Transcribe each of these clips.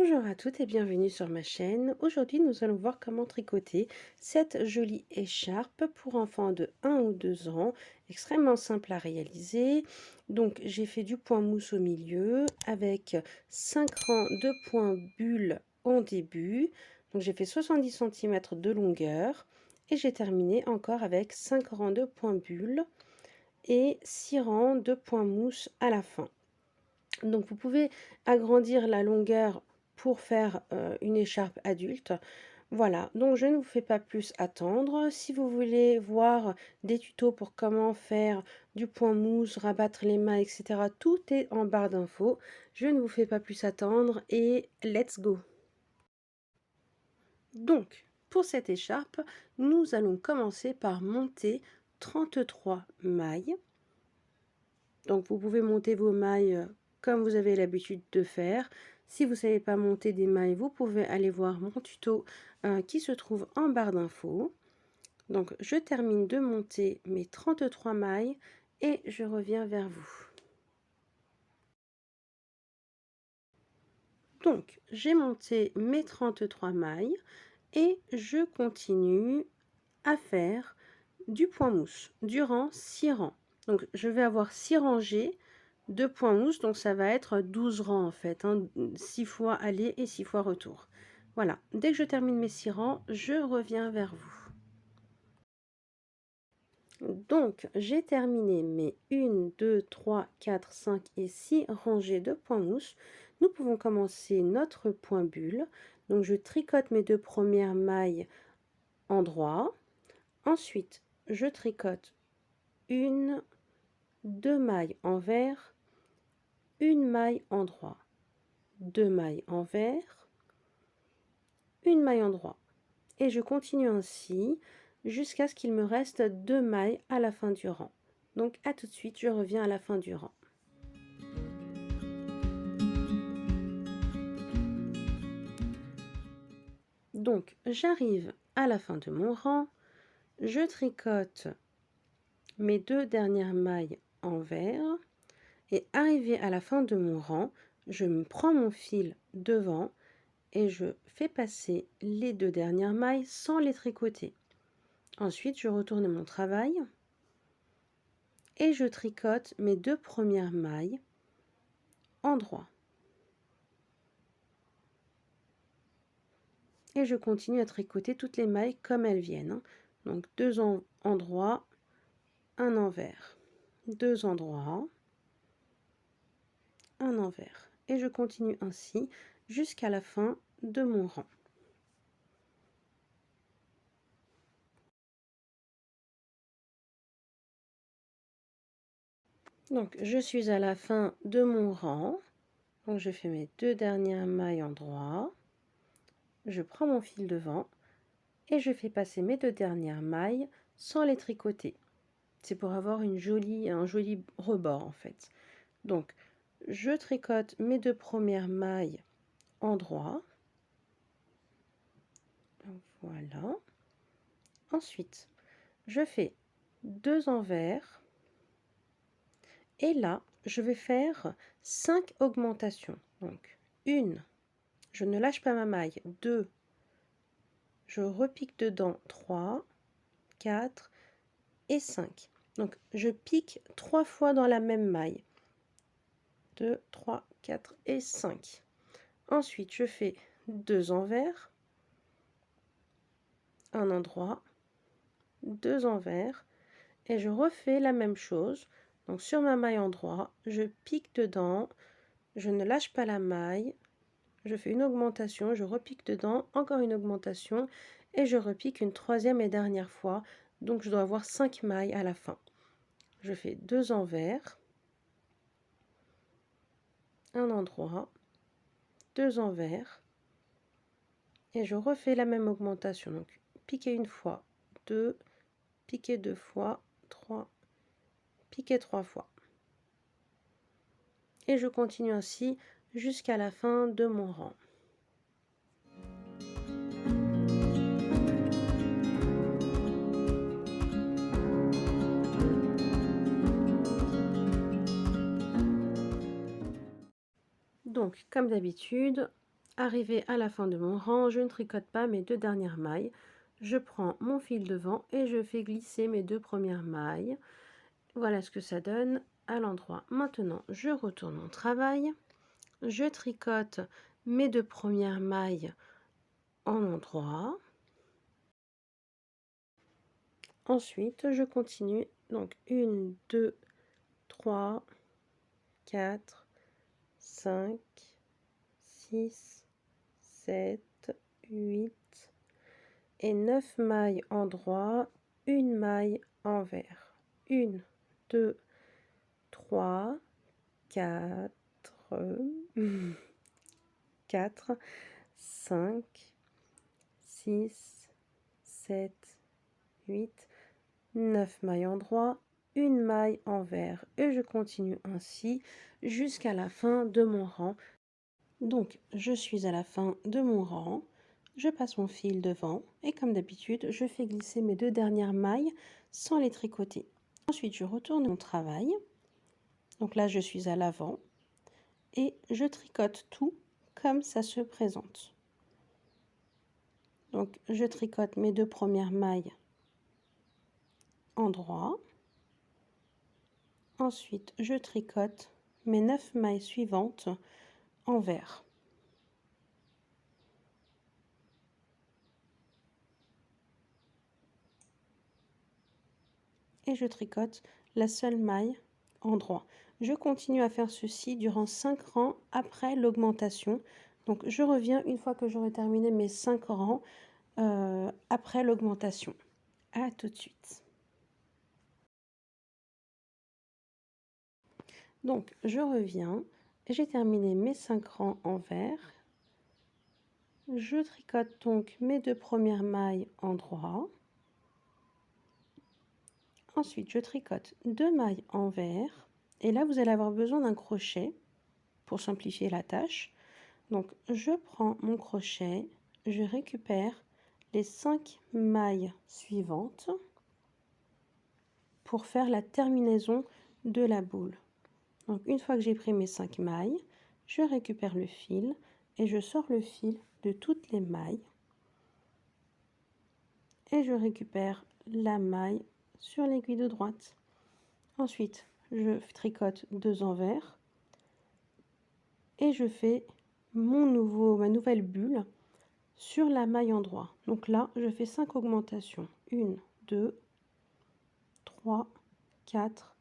Bonjour à toutes et bienvenue sur ma chaîne. Aujourd'hui, nous allons voir comment tricoter cette jolie écharpe pour enfants de 1 ou 2 ans, extrêmement simple à réaliser. Donc, j'ai fait du point mousse au milieu avec 5 rangs de points bulles en début. Donc, j'ai fait 70 cm de longueur et j'ai terminé encore avec 5 rangs de points bulles et 6 rangs de points mousse à la fin. Donc vous pouvez agrandir la longueur pour faire une écharpe adulte. Voilà, donc je ne vous fais pas plus attendre. Si vous voulez voir des tutos pour comment faire du point mousse, rabattre les mains, etc., tout est en barre d'infos. Je ne vous fais pas plus attendre et let's go! Donc, pour cette écharpe, nous allons commencer par monter 33 mailles. Donc vous pouvez monter vos mailles comme vous avez l'habitude de faire. Si vous ne savez pas monter des mailles, vous pouvez aller voir mon tuto qui se trouve en barre d'infos. Donc je termine de monter mes 33 mailles et je reviens vers vous. Donc j'ai monté mes 33 mailles et je continue à faire du point mousse durant 6 rangs. Donc je vais avoir 6 rangées de points mousse, donc ça va être 12 rangs en fait, 6 fois aller et 6 fois retour. Voilà, dès que je termine mes 6 rangs, je reviens vers vous. Donc j'ai terminé mes 1, 2, 3, 4, 5 et 6 rangées de points mousse. Nous pouvons commencer notre point bulle. Donc je tricote mes 2 premières mailles en droit. Ensuite, je tricote 1, 2 mailles envers, une maille en droit, 2 mailles envers, une maille en droit. Et je continue ainsi jusqu'à ce qu'il me reste 2 mailles à la fin du rang. Donc à tout de suite, je reviens à la fin du rang. Donc j'arrive à la fin de mon rang, je tricote mes 2 dernières mailles envers et arrivé à la fin de mon rang, je me prends mon fil devant et je fais passer les 2 dernières mailles sans les tricoter. Ensuite, je retourne mon travail et je tricote mes 2 premières mailles en droit. Et je continue à tricoter toutes les mailles comme elles viennent. Donc 2 en droit, un envers, 2 en droit, un envers. Et je continue ainsi jusqu'à la fin de mon rang. Donc je suis à la fin de mon rang. Donc je fais mes 2 dernières mailles en droit. Je prends mon fil devant et je fais passer mes 2 dernières mailles sans les tricoter. C'est pour avoir un joli rebord en fait. Donc je tricote mes 2 premières mailles en droit. Voilà. Ensuite, je fais 2 envers. Et là, je vais faire 5 augmentations. Donc, 1, je ne lâche pas ma maille, 2, je repique dedans, 3, 4 et 5. Donc, je pique 3 fois dans la même maille. 2, 3, 4 et 5. Ensuite, je fais 2 envers, un endroit, 2 envers, et je refais la même chose. Donc sur ma maille en droit, je pique dedans, je ne lâche pas la maille, je fais une augmentation, je repique dedans, encore une augmentation, et je repique une troisième et dernière fois. Donc je dois avoir 5 mailles à la fin. Je fais 2 envers, un endroit, 2 envers, et je refais la même augmentation. Donc piquer une fois, 2, piquer 2 fois, 3, piquer 3 fois. Et je continue ainsi jusqu'à la fin de mon rang. Donc, comme d'habitude, Arrivé à la fin de mon rang, je ne tricote pas mes 2 dernières mailles. Je prends mon fil devant et je fais glisser mes 2 premières mailles. Voilà ce que ça donne à l'endroit. Maintenant, je retourne mon travail. Je tricote mes 2 premières mailles en endroit. Ensuite, je continue. Donc 1, 2, 3, 4, 5, 6, 7, 8 et 9 mailles en droit, une maille envers. 1, 2, 3, 4, 4, 5, 6, 7, 8, 9 mailles en droit, une maille envers et je continue ainsi jusqu'à la fin de mon rang. Donc je suis à la fin de mon rang, je passe mon fil devant et comme d'habitude je fais glisser mes 2 dernières mailles sans les tricoter. Ensuite je retourne mon travail, donc là je suis à l'avant et je tricote tout comme ça se présente. Donc je tricote mes 2 premières mailles en droit. Ensuite, je tricote mes 9 mailles suivantes envers. Et je tricote la seule maille en droit. Je continue à faire ceci durant 5 rangs après l'augmentation. Donc je reviens une fois que j'aurai terminé mes 5 rangs après l'augmentation. À tout de suite. Donc je reviens, j'ai terminé mes 5 rangs envers. Je tricote donc mes 2 premières mailles en droit. Ensuite, je tricote 2 mailles envers. Et là, vous allez avoir besoin d'un crochet pour simplifier la tâche. Donc, je prends mon crochet, je récupère les 5 mailles suivantes pour faire la terminaison de la boule. Donc, une fois que j'ai pris mes 5 mailles, je récupère le fil et je sors le fil de toutes les mailles. Et je récupère la maille sur l'aiguille de droite. Ensuite, je tricote 2 envers et je fais ma nouvelle bulle sur la maille en droit. Donc là, je fais 5 augmentations. 1, 2, 3, 4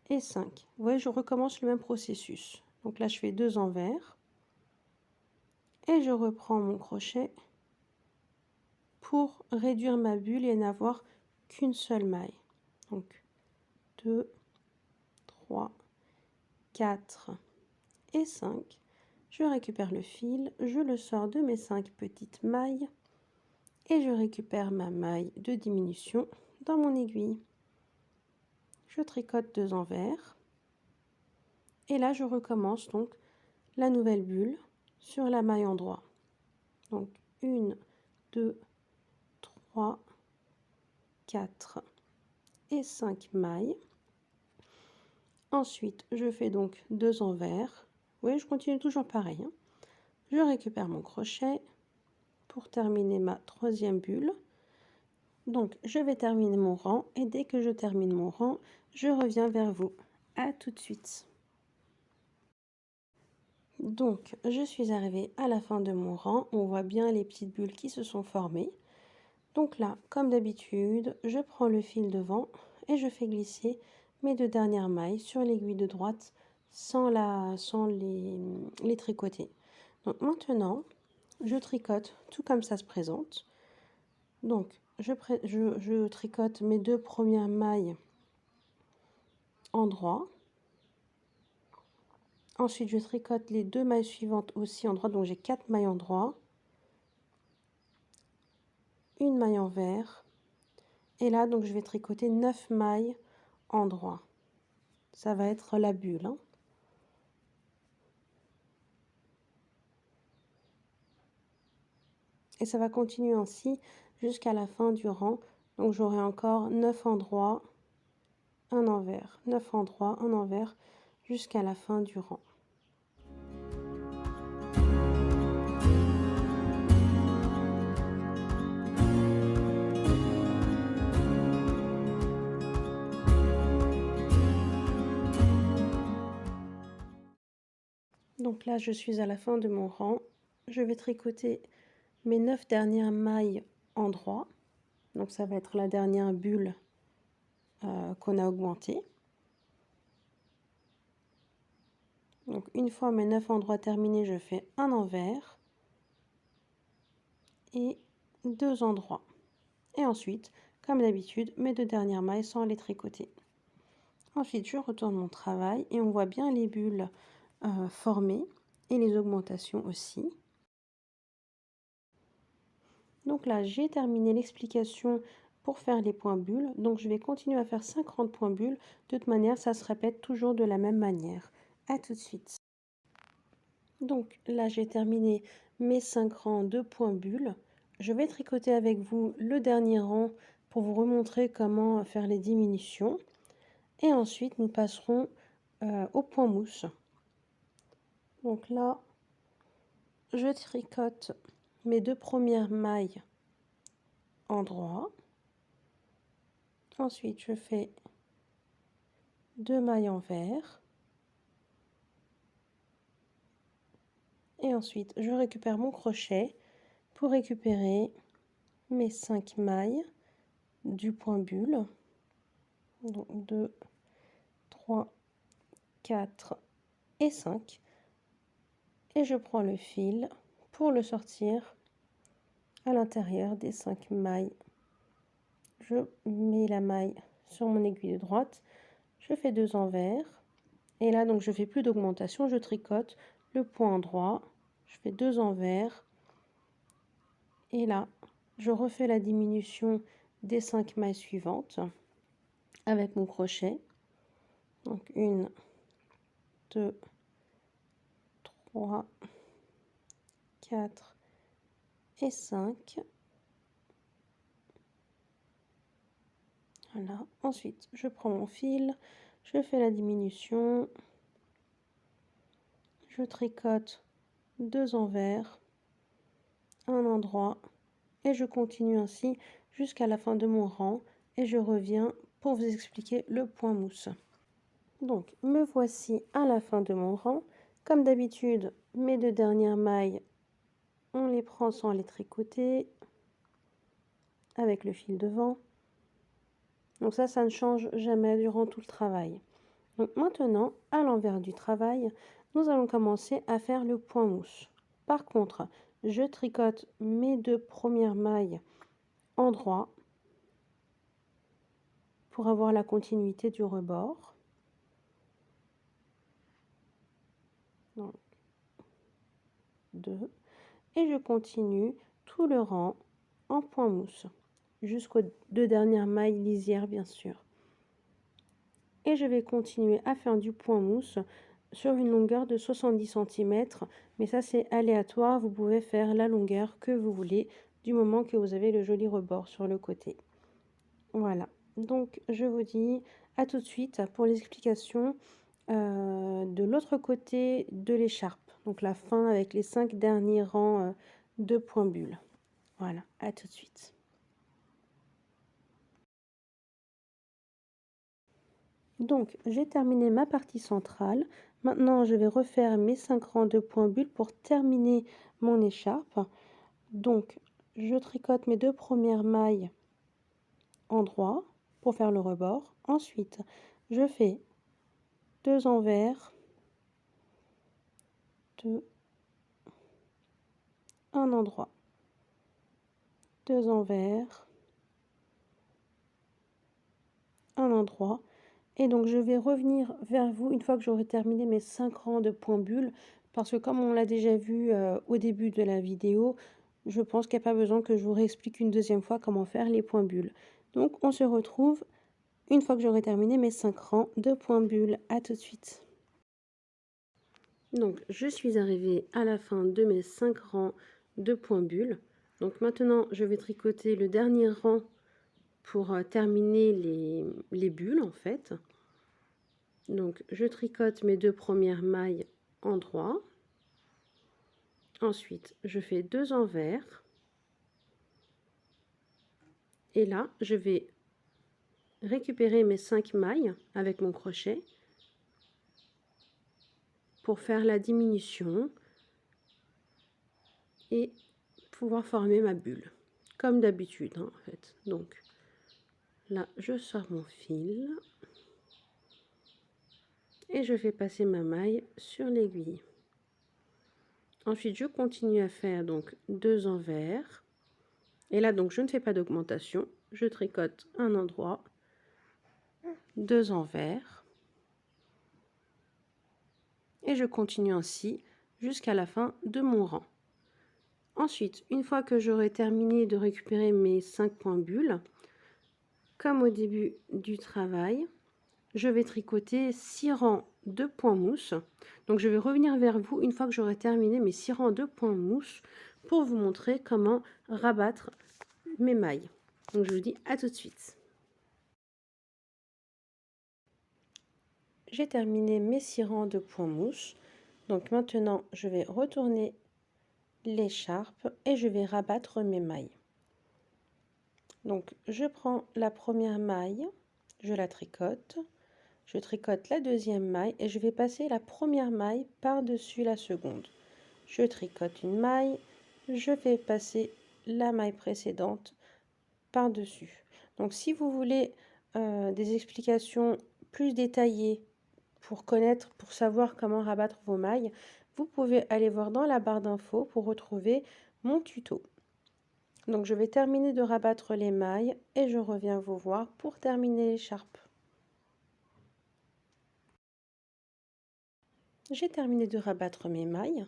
et 5. Vous voyez, je recommence le même processus. Donc là, je fais 2 envers et je reprends mon crochet pour réduire ma bulle et n'avoir qu'une seule maille. Donc 2, 3, 4 et 5. Je récupère le fil, je le sors de mes 5 petites mailles et je récupère ma maille de diminution dans mon aiguille. Je tricote 2 envers et là je recommence donc la nouvelle bulle sur la maille en droit. Donc 1, 2, 3, 4 et 5 mailles. Ensuite, je fais donc 2 envers. Oui, je continue toujours pareil, hein. Je récupère mon crochet pour terminer ma 3e bulle. Donc, je vais terminer mon rang et dès que je termine mon rang, je reviens vers vous. À tout de suite. Donc, je suis arrivée à la fin de mon rang. On voit bien les petites bulles qui se sont formées. Donc là, comme d'habitude, je prends le fil devant et je fais glisser mes 2 dernières mailles sur l'aiguille de droite sans les tricoter. Donc maintenant, je tricote tout comme ça se présente. Donc, je tricote mes 2 premières mailles en droit. Ensuite, je tricote les 2 mailles suivantes aussi en droit. Donc, j'ai 4 mailles en droit. Une maille envers. Et là, donc, je vais tricoter 9 mailles en droit. Ça va être la bulle, hein. Et ça va continuer ainsi jusqu'à la fin du rang. Donc, j'aurai encore 9 en droit, un envers, 9 en droit, un envers, jusqu'à la fin du rang. Donc là, je suis à la fin de mon rang. Je vais tricoter mes 9 dernières mailles en droit. Donc ça va être la dernière bulle qu'on a augmentée. Donc une fois mes 9 endroits terminés, je fais un envers et 2 endroits. Et ensuite, comme d'habitude, mes 2 dernières mailles sans les tricoter. Ensuite, je retourne mon travail et on voit bien les bulles formées et les augmentations aussi. Donc là, j'ai terminé l'explication pour faire les points bulles. Donc je vais continuer à faire 50 points bulles. De toute manière, ça se répète toujours de la même manière. À tout de suite. Donc là, j'ai terminé mes 5 rangs de points bulles. Je vais tricoter avec vous le dernier rang pour vous remontrer comment faire les diminutions. Et ensuite, nous passerons au point mousse. Donc là, je tricote mes 2 premières mailles en droit. Ensuite, je fais 2 mailles envers. Et ensuite, je récupère mon crochet pour récupérer mes 5 mailles du point bulle. Donc 2, 3, 4 et 5. Et je prends le fil pour le sortir à l'intérieur des 5 mailles. Je mets la maille sur mon aiguille de droite. Je fais 2 envers. Et là, donc, je fais plus d'augmentation. Je tricote le point droit. Je fais 2 envers. Et là, je refais la diminution des 5 mailles suivantes avec mon crochet. Donc 1, 2, 3, 4 et 5. Voilà. Ensuite, je prends mon fil, je fais la diminution, je tricote 2 envers, un endroit et je continue ainsi jusqu'à la fin de mon rang et je reviens pour vous expliquer le point mousse. Donc, me voici à la fin de mon rang. Comme d'habitude, mes 2 dernières mailles, on les prend sans les tricoter avec le fil devant. Donc ça ne change jamais durant tout le travail. Donc maintenant, à l'envers du travail, nous allons commencer à faire le point mousse. Par contre, je tricote mes 2 premières mailles en droit pour avoir la continuité du rebord. Donc, 2. Et je continue tout le rang en point mousse jusqu'aux 2 dernières mailles lisières bien sûr. Et je vais continuer à faire du point mousse sur une longueur de 70 cm, mais ça c'est aléatoire, vous pouvez faire la longueur que vous voulez du moment que vous avez le joli rebord sur le côté. Voilà, donc je vous dis à tout de suite pour l'explication de l'autre côté de l'écharpe, donc la fin avec les 5 derniers rangs de points bulles. Voilà, à tout de suite. Donc, j'ai terminé ma partie centrale. Maintenant, je vais refaire mes 5 rangs de points bulles pour terminer mon écharpe. Donc, je tricote mes 2 premières mailles en droit pour faire le rebord. Ensuite, je fais 2 envers, 2, un endroit, 2 envers, un endroit. Et donc, je vais revenir vers vous une fois que j'aurai terminé mes 5 rangs de points bulles. Parce que comme on l'a déjà vu au début de la vidéo, je pense qu'il n'y a pas besoin que je vous réexplique une deuxième fois comment faire les points bulles. Donc, on se retrouve une fois que j'aurai terminé mes 5 rangs de points bulles. À tout de suite. Donc, je suis arrivée à la fin de mes 5 rangs de points bulles. Donc, maintenant, je vais tricoter le dernier rang pour terminer les bulles en fait. Donc, je tricote mes 2 premières mailles en droit. Ensuite, je fais 2 envers. Et là, je vais récupérer mes 5 mailles avec mon crochet. pour faire la diminution et pouvoir former ma bulle, comme d'habitude hein, en fait. Donc là, je sors mon fil et je fais passer ma maille sur l'aiguille. Ensuite, je continue à faire donc 2 envers. Et là, donc, je ne fais pas d'augmentation. Je tricote un endroit, 2 envers. Et je continue ainsi jusqu'à la fin de mon rang. Ensuite, une fois que j'aurai terminé de récupérer mes 5 points bulles, comme au début du travail, je vais tricoter 6 rangs de points mousse. Donc je vais revenir vers vous une fois que j'aurai terminé mes 6 rangs de points mousse pour vous montrer comment rabattre mes mailles. Donc je vous dis à tout de suite. J'ai terminé mes 6 rangs de points mousse. Donc maintenant je vais retourner l'écharpe et je vais rabattre mes mailles. Donc je prends la première maille, je la tricote. Je tricote la deuxième maille et je vais passer la première maille par-dessus la seconde. Je tricote une maille, je vais passer la maille précédente par-dessus. Donc si vous voulez des explications plus détaillées pour connaître, pour savoir comment rabattre vos mailles, vous pouvez aller voir dans la barre d'infos pour retrouver mon tuto. Donc je vais terminer de rabattre les mailles et je reviens vous voir pour terminer l'écharpe. J'ai terminé de rabattre mes mailles.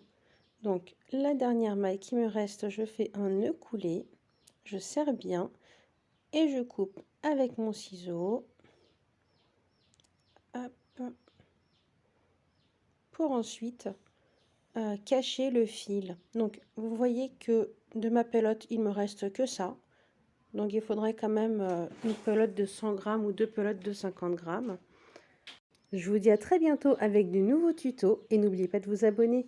Donc la dernière maille qui me reste, je fais un nœud coulé, je serre bien et je coupe avec mon ciseau. Hop. Pour ensuite cacher le fil. Donc vous voyez que de ma pelote, il me reste que ça. Donc il faudrait quand même une pelote de 100 grammes ou 2 pelotes de 50 grammes. Je vous dis à très bientôt avec de nouveaux tutos et n'oubliez pas de vous abonner.